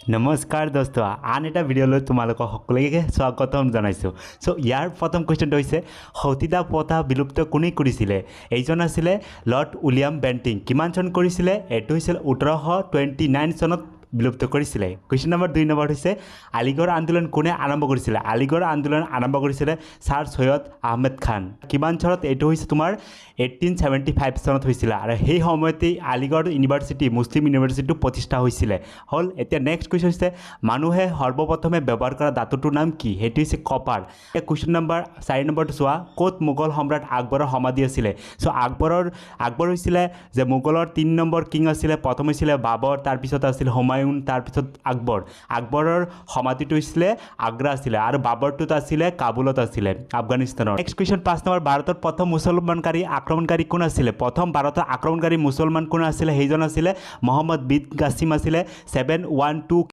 नमस्कार दोस्तों आन एटा भिडिओ तुम्हारे सकलोके स्वागतम जानाइছো सो यार प्रथम क्वेश्चन হৈছে সতীদাহ প্ৰথা বিলুপ্ত কোনে কৰিছিলে এইজন আছিল লৰ্ড উইলিয়াম বেন্টিং কিমান চন কৰিছিলে এটো হৈছিল 1829 চনত বিলুপ্ত কৰিছিলে क्वेश्चन नम्बर 2 নম্বৰ হৈছে আলিগড় আন্দোলন কোনে আৰম্ভ কৰিছিলে আলিগড় আন্দোলন আৰম্ভ কৰিছিলে স্যাৰ সৈয়দ আহমেদ খান কিমান চনত এটো হৈছে তোমাৰ 1875 চনত হৈছিল আৰু সেই সময়তে আলিগড় ইউনিভাৰ্সিটি মুসলিম ইউনিভাৰ্সিটি প্ৰতিষ্ঠা হৈছিল হল এতিয়া নেক্সট क्वेश्चन হৈছে মানুহে সৰ্বপ্ৰথমে ব্যৱহাৰ কৰা ধাতুটোৰ নাম কি হেতু হৈছে কপাৰ এই क्वेश्चन नम्बर 4 নম্বৰটো চোৱা কোত মোগল সম্ৰাট আকবৰৰ সমাধি আছিল সো আকবৰ হৈছিল যে মোগলৰ 3 নম্বৰ কিং আছিল প্ৰথম হৈছিল বাবৰ তাৰ পিছত আছিল হুমায়ুন তাৰ পিছত আকবৰৰ সমাধিটো হৈছিল আগ্ৰা আছিল আৰু বাবৰটো আছিল কাবুলত আছিল আফগানিস্তানৰ নেক্সট क्वेश्चन 5 নম্বৰ ভাৰতৰ প্ৰথম মুছলমানকাৰী আক্ৰমণকাৰী কোন আছিল প্ৰথম ভাৰতৰ আক্ৰমণকাৰী মুছলমান কোন আছিল সেইজন আছিল মোহাম্মদ বিন কাসিম আছিল 712